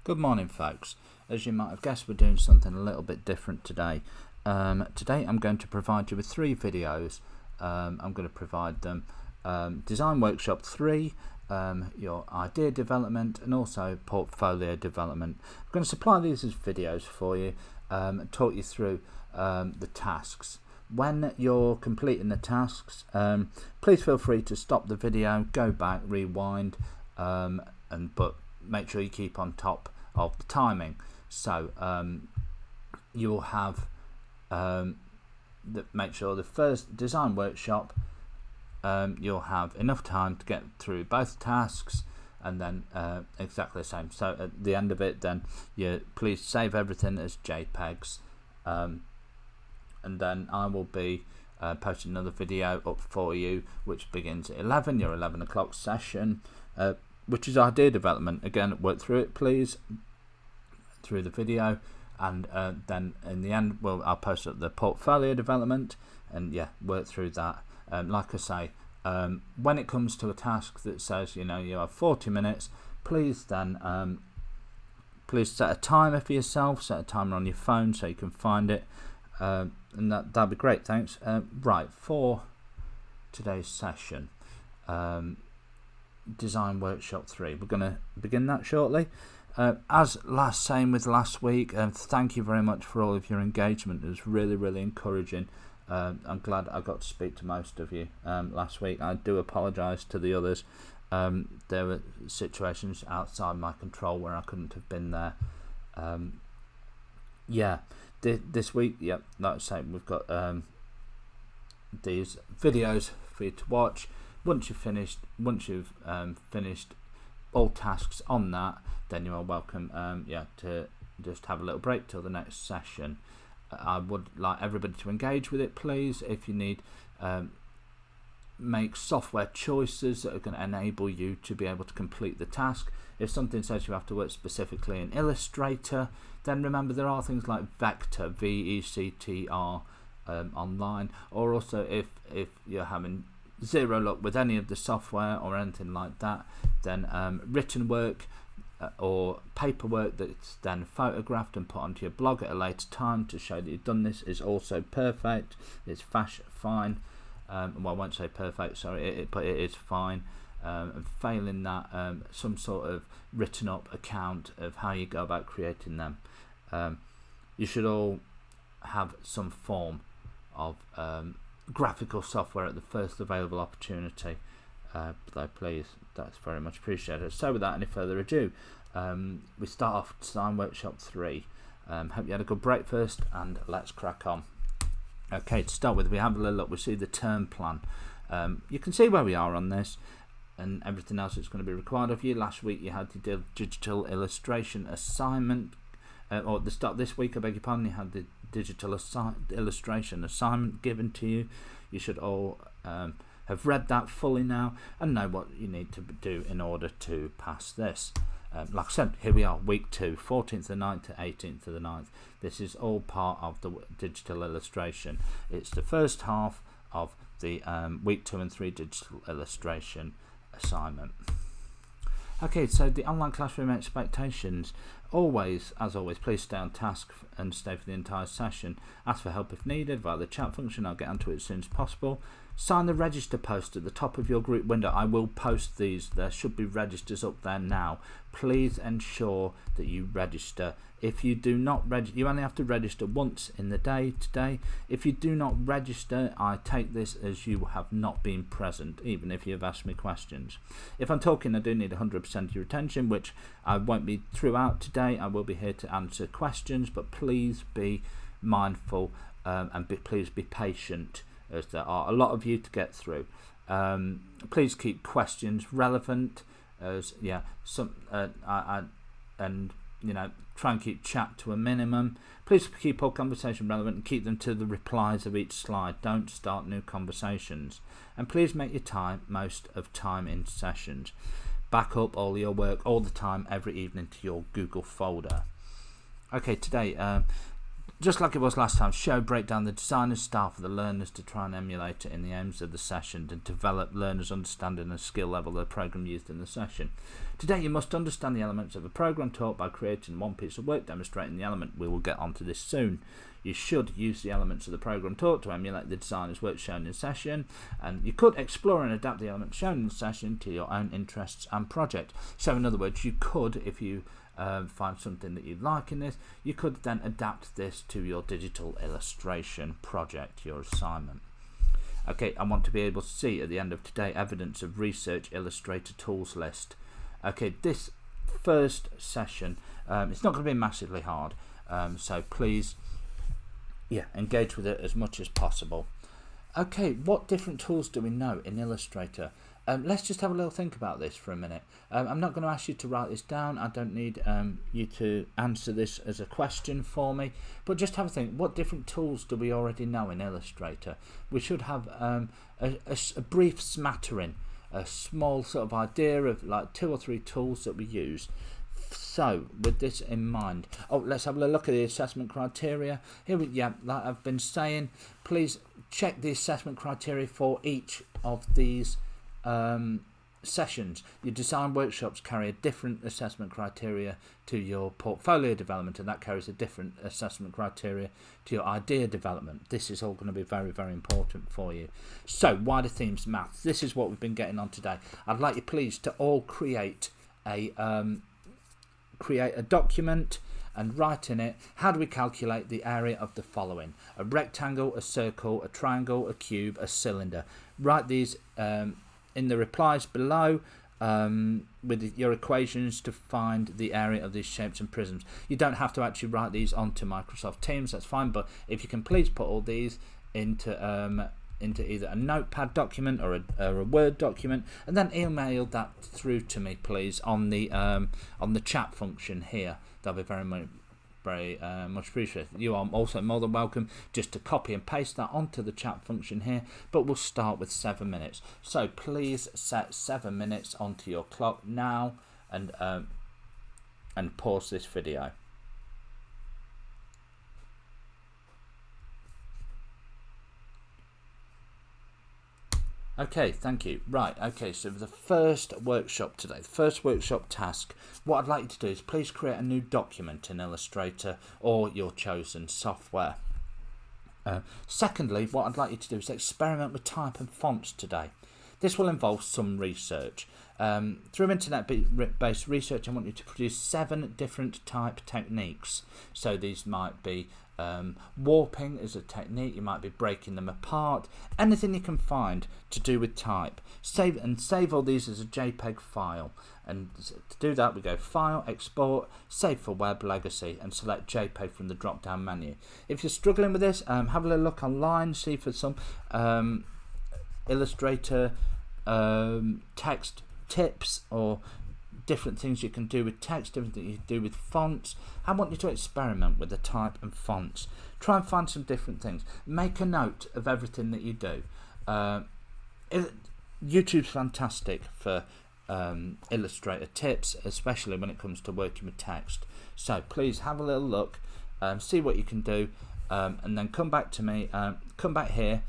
Good morning, folks. As you might have guessed, we're doing something a little bit different today. Today I'm going to provide you with 3 videos. I'm going to provide them Design Workshop 3, your idea development, and also portfolio development. I'm going to supply these as videos for you and talk you through the tasks. When you're completing the tasks, please feel free to stop the video, go back, rewind, but make sure you keep on top of the timing. So you'll have make sure the first design workshop you'll have enough time to get through both tasks, and then exactly the same. So at the end of it, then you please save everything as JPEGs, and then I will be posting another video up for you, which begins at 11, your 11 o'clock session, which is idea development. Again, work through it please, through the video, and then in the end I'll post up the portfolio development, and work through that. Like I say, when it comes to a task that says you have 40 minutes, please then please set a timer for yourself, set a timer on your phone so you can find it, and that'd be great. Thanks. Right, for today's session, Design Workshop 3, we're going to begin that shortly. Same with last week, thank you very much for all of your engagement. It was really encouraging. I'm glad I got to speak to most of you last week. I do apologise to the others. There were situations outside my control where I couldn't have been there. This week, like I say, we've got these videos for you to watch. Once you've finished all tasks on that, then you are welcome to just have a little break till the next session. I would like everybody to engage with it, please. If you need make software choices that are going to enable you to be able to complete the task. If something says you have to work specifically in Illustrator, then remember there are things like Vector, VECTR, online. Or also if you're having zero luck with any of the software or anything like that, then written work or paperwork that's then photographed and put onto your blog at a later time to show that you've done this is also perfect. It's fine. Well, I won't say perfect, sorry, but it is fine. And failing that, some sort of written up account of how you go about creating them. You should all have some form of graphical software at the first available opportunity, though please, that's very much appreciated. So without any further ado, we start off Design Workshop 3. Hope you had a good breakfast, and let's crack on. Okay, to start with, we have a little look. We see the term plan. You can see where we are on this and everything else that's going to be required of you. Last week you had the digital illustration assignment, or at the start of this week, I beg your pardon, you had the digital illustration assignment given to you. You should all have read that fully now and know what you need to do in order to pass this. Like I said, here we are, week 2, 14th of the 9th to 18th of the 9th. This is all part of the digital illustration. It's the first half of the week 2 and 3 digital illustration assignment. Okay, so the online classroom expectations. As always, please stay on task and stay for the entire session. Ask for help if needed via the chat function. I'll get onto it as soon as possible. Sign the register post at the top of your group window. I will post these. There should be registers up there now. Please ensure that you register. If you do not register, you only have to register once in the day today. If you do not register, I take this as you have not been present, even if you have asked me questions. If I'm talking, I do need 100% of your attention, which I won't be throughout today. I will be here to answer questions, but please be mindful and please be patient, as there are a lot of you to get through. Please keep questions relevant, as try and keep chat to a minimum. Please keep all conversation relevant and keep them to the replies of each slide. Don't start new conversations, and please make your most of time in sessions. Back up all your work all the time, every evening, to your Google folder. Okay, today just like it was last time, show, break down the designer's style for the learners to try and emulate it in the aims of the session and develop learners' understanding and skill level of the program used in the session. Today you must understand the elements of a program taught by creating one piece of work demonstrating the element. We will get onto this soon. You should use the elements of the program taught to emulate the designer's work shown in session, and you could explore and adapt the elements shown in session to your own interests and project. So in other words, you could, if you find something that you like in this, you could then adapt this to your digital illustration project, your assignment. Okay, I want to be able to see at the end of today evidence of research Illustrator tools list. Okay, this first session, it's not going to be massively hard, so please engage with it as much as possible. Okay, what different tools do we know in Illustrator? Let's just have a little think about this for a minute. I'm not going to ask you to write this down. I don't need you to answer this as a question for me, but just have a think. What different tools do we already know in Illustrator? We should have a brief smattering, a small sort of idea of like 2 or 3 tools that we use. So with this in mind, let's have a look at the assessment criteria. Here like I've been saying, please check the assessment criteria for each of these sessions. Your design workshops carry a different assessment criteria to your portfolio development, and that carries a different assessment criteria to your idea development. This is all going to be very, very important for you. So wider themes, maths, this is what we've been getting on today. I'd like you please to all create a document and write in it, how do we calculate the area of the following: a rectangle, a circle, a triangle, a cube, a cylinder. Write these in the replies below with your equations to find the area of these shapes and prisms. You don't have to actually write these onto Microsoft Teams, that's fine, but if you can please put all these into either a notepad document or a Word document, and then email that through to me please on the chat function here. That'll be very much appreciated. You are also more than welcome just to copy and paste that onto the chat function here, but we'll start with 7 minutes. So please set 7 minutes onto your clock now and pause this video. Okay, thank you. Right, okay, so the first workshop today, the first workshop task, what I'd like you to do is please create a new document in Illustrator or your chosen software. Secondly, what I'd like you to do is experiment with type and fonts today. This will involve some research. Through internet-based research, I want you to produce 7 different type techniques. So these might be warping as a technique, you might be breaking them apart, anything you can find to do with type. Save all these as a JPEG file, and to do that we go File, Export, Save for Web, Legacy, and select JPEG from the drop down menu. If you're struggling with this, have a little look online, see for some Illustrator text tips or different things you can do with text, different things you can do with fonts. I want you to experiment with the type and fonts. Try and find some different things. Make a note of everything that you do. YouTube's fantastic for Illustrator tips, especially when it comes to working with text. So please have a little look, see what you can do, and then come back to me, come back here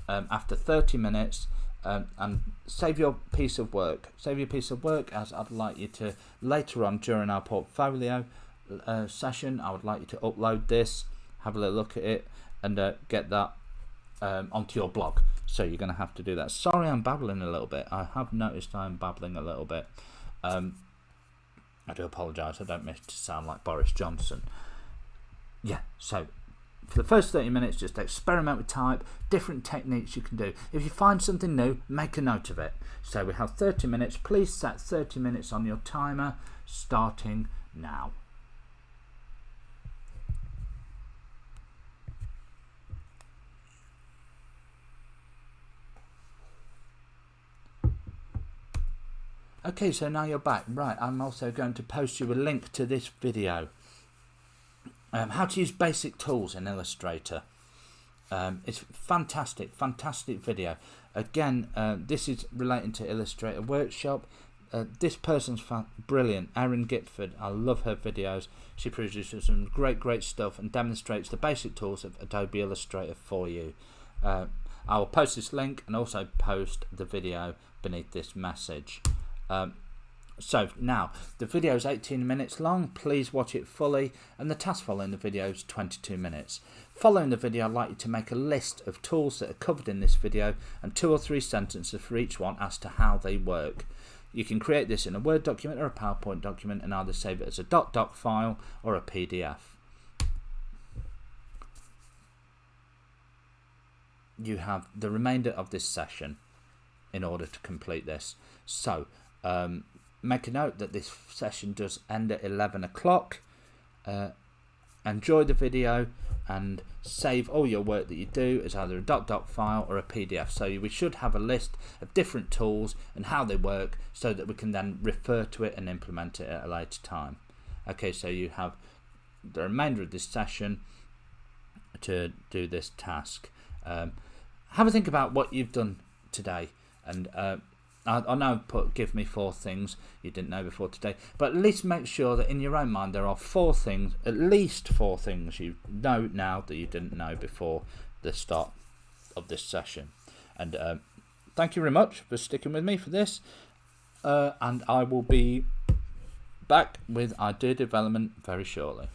after 30 minutes and save your piece of work. Save your piece of work, as I'd like you to later on during our portfolio session, I would like you to upload this, have a little look at it, and get that onto your blog. So you're going to have to do that. Sorry I'm babbling a little bit. I have noticed I'm babbling a little bit. I do apologise. I don't mean to sound like Boris Johnson. Yeah, so for the first 30 minutes, just experiment with type, different techniques you can do. If you find something new, make a note of it. So we have 30 minutes. Please set 30 minutes on your timer, starting now. Okay, so now you're back. Right, I'm also going to post you a link to this video. How to use basic tools in Illustrator. It's fantastic video. Again, this is relating to Illustrator Workshop. this person's brilliant, Erin Gipford. I love her videos. She produces some great stuff and demonstrates the basic tools of Adobe Illustrator for you. I will post this link and also post the video beneath this message. So now the video is 18 minutes long. Please watch it fully, and the task following the video is 22 minutes. Following the video, I'd like you to make a list of tools that are covered in this video and 2 or 3 sentences for each one as to how they work. You can create this in a Word document or a PowerPoint document and either save it as a .doc file or a PDF. You have the remainder of this session in order to complete this. So make a note that this session does end at 11 o'clock. Enjoy the video and save all your work that you do as either a .doc file or a PDF. So we should have a list of different tools and how they work so that we can then refer to it and implement it at a later time. Okay, so you have the remainder of this session to do this task. Have a think about what you've done today, and I know give me 4 things you didn't know before today, but at least make sure that in your own mind there are 4 things, at least 4 things you know now that you didn't know before the start of this session. And thank you very much for sticking with me for this, and I will be back with idea development very shortly.